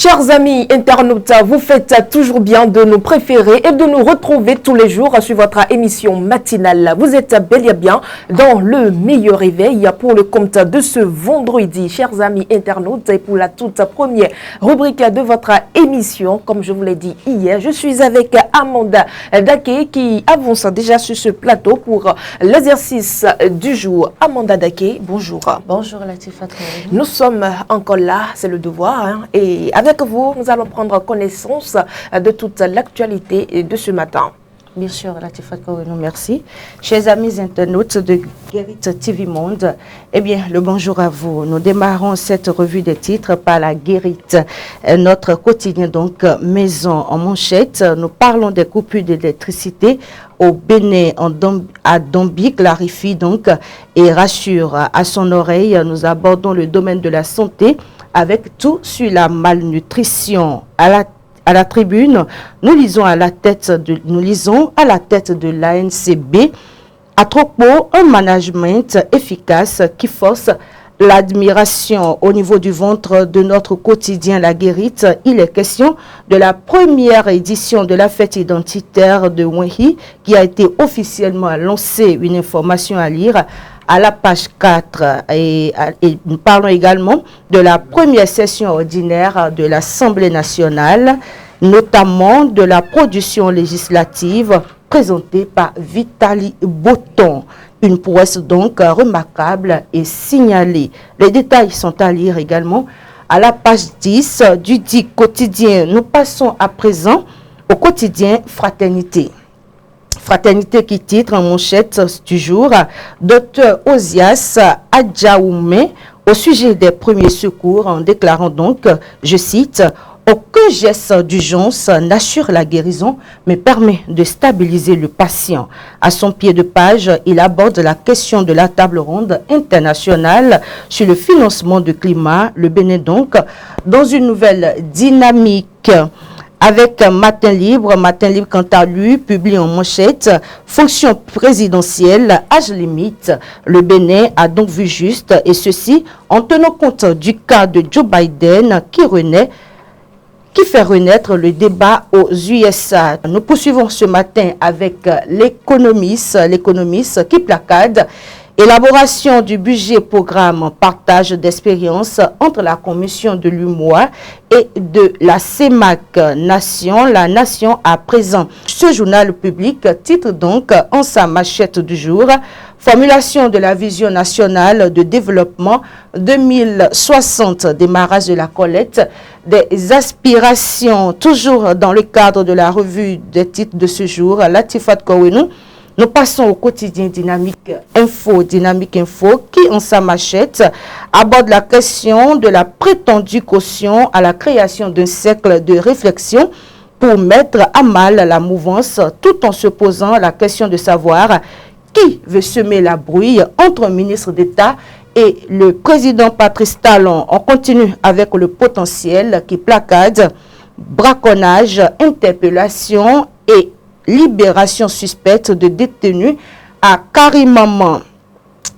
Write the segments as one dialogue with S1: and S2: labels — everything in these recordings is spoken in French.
S1: Chers amis internautes, vous faites toujours bien de nous préférer et de nous retrouver tous les jours sur votre émission matinale. Vous êtes bel et bien dans le meilleur réveil pour le compte de ce vendredi. Chers amis internautes, et pour la toute première rubrique de votre émission, comme je vous l'ai dit hier, je suis avec Amanda Daké qui avance déjà sur ce plateau pour l'exercice du jour. Amanda Daké, bonjour.
S2: Bonjour Latifa.
S1: Nous sommes encore là, c'est le devoir, et avec vous, nous allons prendre connaissance de toute l'actualité de ce matin.
S2: Bien sûr, Latifa Kouenou, merci. Chers amis internautes de Guérit TV Monde, eh bien, le bonjour à vous. Nous démarrons cette revue des titres par la Guérit, notre quotidien, donc, maison en manchette. Nous parlons des coupures d'électricité au Bénin, à Dombi, clarifie donc et rassure à son oreille. Nous abordons le domaine de la santé avec tout sur la malnutrition. À la tribune, nous lisons à la tête de l'ANCB, à propos un management efficace qui force l'admiration au niveau du ventre de notre quotidien La Guérite. Il est question de la première édition de la fête identitaire de Wenhi qui a été officiellement lancée. Une information à lire à la page 4 et nous parlons également de la première session ordinaire de l'Assemblée nationale, notamment de la production législative présentée par Vitali Botton. Une prouesse donc remarquable et signalée. Les détails sont à lire également à la page 10 du dit quotidien. Nous passons à présent au quotidien Fraternité. Fraternité qui titre en manchette du jour, Dr Osias Adjaoumé au sujet des premiers secours en déclarant donc, je cite, aucun geste d'urgence n'assure la guérison, mais permet de stabiliser le patient. À son pied de page, il aborde la question de la table ronde internationale sur le financement du climat, le Bénin donc, dans une nouvelle dynamique. Avec Matin Libre quant à lui, publie en manchette, fonction présidentielle, âge limite. Le Bénin a donc vu juste, et ceci en tenant compte du cas de Joe Biden qui fait renaître le débat aux USA. Nous poursuivons ce matin avec l'économiste qui placade élaboration du budget programme partage d'expérience entre la commission de l'UMOA et de la CEMAC Nation, la Nation à présent. Ce journal public titre donc en sa manchette du jour, formulation de la vision nationale de développement 2060, démarrage de la collecte des aspirations, toujours dans le cadre de la revue des titres de ce jour, Latifat Kouenou. Nous passons au quotidien Dynamique Info, qui, en sa manchette, aborde la question de la prétendue caution à la création d'un cercle de réflexion pour mettre à mal la mouvance, tout en se posant la question de savoir qui veut semer la brouille entre un ministre d'État et le président Patrice Talon. On continue avec le potentiel qui placade, braconnage, interpellation et libération suspecte de détenus à Karimaman.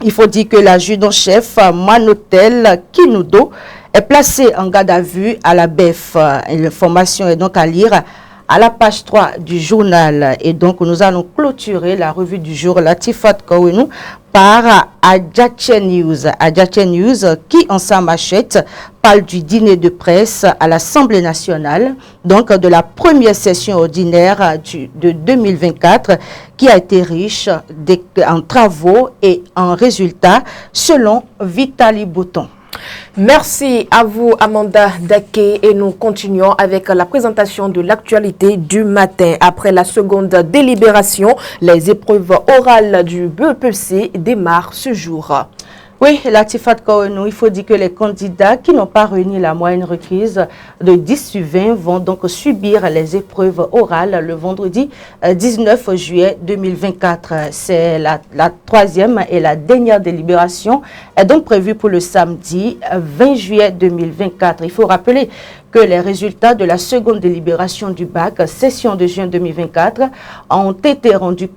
S2: Il faut dire que l'adjudant-chef Manotel Kinoudo est placé en garde à vue à la BEF. L'information est donc à lire à la page 3 du journal. Et donc, nous allons clôturer la revue du jour Latifat Kouenou par Adjache News. Adjache News qui, en sa manchette, parle du dîner de presse à l'Assemblée nationale, donc de la première session ordinaire de 2024 qui a été riche en travaux et en résultats selon Vitali Botton.
S1: Merci à vous Amanda Daké et nous continuons avec la présentation de l'actualité du matin. Après la seconde délibération, les épreuves orales du BEPC démarrent ce jour.
S2: Oui, Latifat Kouenou, il faut dire que les candidats qui n'ont pas réuni la moyenne requise de 10 sur 20 vont donc subir les épreuves orales le vendredi 19 juillet 2024. C'est la troisième et la dernière délibération est donc prévue pour le samedi 20 juillet 2024. Il faut rappeler que les résultats de la seconde délibération du bac, session de juin 2024, ont été rendus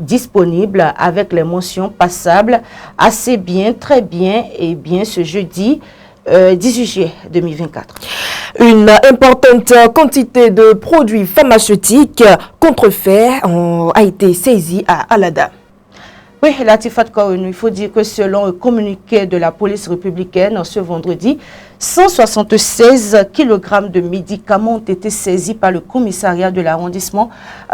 S2: disponibles avec les mentions passables assez bien, très bien et bien ce jeudi 18 juillet 2024.
S1: Une importante quantité de produits pharmaceutiques contrefaits a été saisie à Alada.
S2: Oui, Latifat Kouaounou, il faut dire que selon un communiqué de la police républicaine, ce vendredi, 176 kg de médicaments ont été saisis par le commissariat de l'arrondissement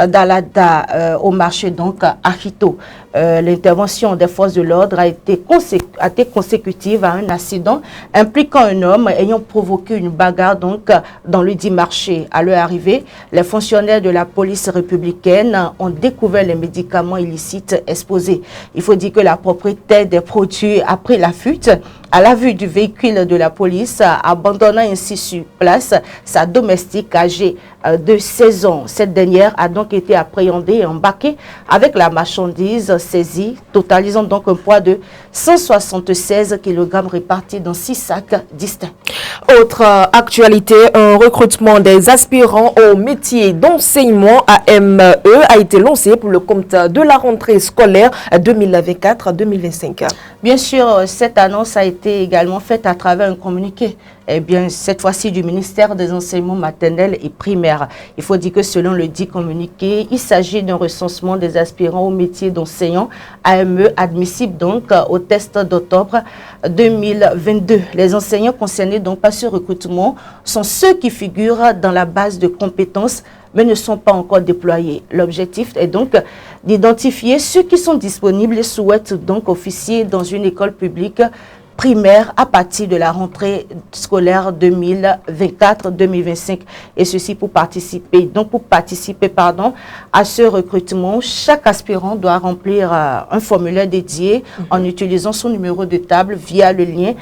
S2: d'Alada au marché donc à Quito. L'intervention des forces de l'ordre a été consécutive à un accident impliquant un homme ayant provoqué une bagarre donc dans le dit marché. À leur arrivée, les fonctionnaires de la police républicaine ont découvert les médicaments illicites exposés. Il faut dire que la propriétaire des produits a pris la fuite à la vue du véhicule de la police, abandonnant ainsi sur place sa domestique âgée de 16 ans. Cette dernière a donc été appréhendée et embarquée avec la marchandise saisie, totalisant donc un poids de 176 kg répartis dans 6 sacs distincts.
S1: Autre actualité, un recrutement des aspirants au métier d'enseignement AME a été lancé pour le compte de la rentrée scolaire 2024-2025.
S2: Bien sûr, cette annonce a été également faite à travers un communiqué, cette fois-ci du ministère des enseignements maternels et primaires. Il faut dire que selon le dit communiqué, il s'agit d'un recensement des aspirants au métier d'enseignant AME admissibles donc au test d'octobre 2022. Les enseignants concernés donc par ce recrutement sont ceux qui figurent dans la base de compétences mais ne sont pas encore déployés. L'objectif est donc d'identifier ceux qui sont disponibles et souhaitent donc officier dans une école publique primaire à partir de la rentrée scolaire 2024-2025 et ceci pour participer. Donc pour participer à ce recrutement, chaque aspirant doit remplir un formulaire dédié en utilisant son numéro de table via le lien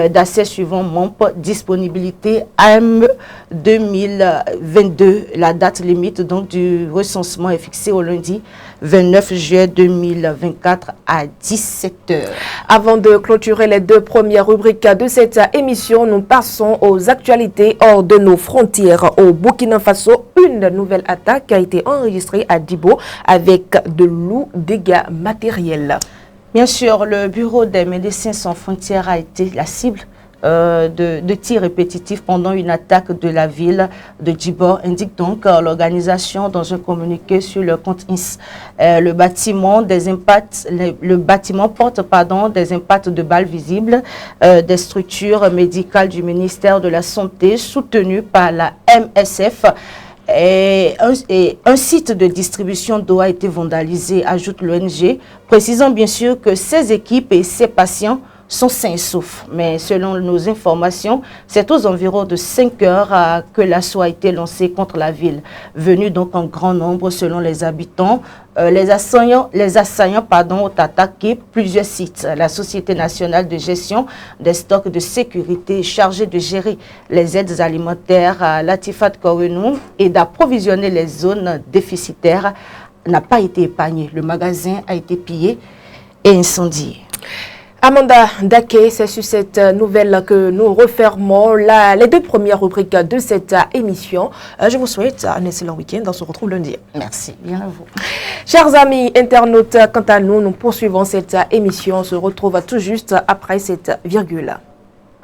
S2: d'accès suivant MOMP disponibilité AME 2022. La date limite donc du recensement est fixée au lundi 29 juillet 2024 à 17h.
S1: Avant de clôturer les deux premières rubriques de cette émission, nous passons aux actualités hors de nos frontières. Au Burkina Faso, une nouvelle attaque a été enregistrée à Dibo avec de lourds dégâts matériels.
S2: Bien sûr, le bureau des médecins sans frontières a été la cible de tirs répétitifs pendant une attaque de la ville de Djibor, indique donc l'organisation dans un communiqué sur le compte INS. Le bâtiment porte des impacts de balles visibles des structures médicales du ministère de la Santé soutenues par la MSF. Et un site de distribution d'eau a été vandalisé, ajoute l'ONG, précisant bien sûr que ces équipes et ces patients sont sains et saufs. Mais selon nos informations, c'est aux environs de 5 heures que l'assaut a été lancé contre la ville. Venus donc en grand nombre selon les habitants, les assaillants ont attaqué plusieurs sites. La Société nationale de gestion des stocks de sécurité chargée de gérer les aides alimentaires, Latifat Kouaounou, et d'approvisionner les zones déficitaires n'a pas été épargnée. Le magasin a été pillé et incendié.
S1: Amanda Daké, c'est sur cette nouvelle que nous refermons les deux premières rubriques de cette émission. Je vous souhaite un excellent week-end. On se retrouve lundi.
S2: Merci, bien à vous.
S1: Chers amis internautes, quant à nous, nous poursuivons cette émission. On se retrouve tout juste après cette virgule.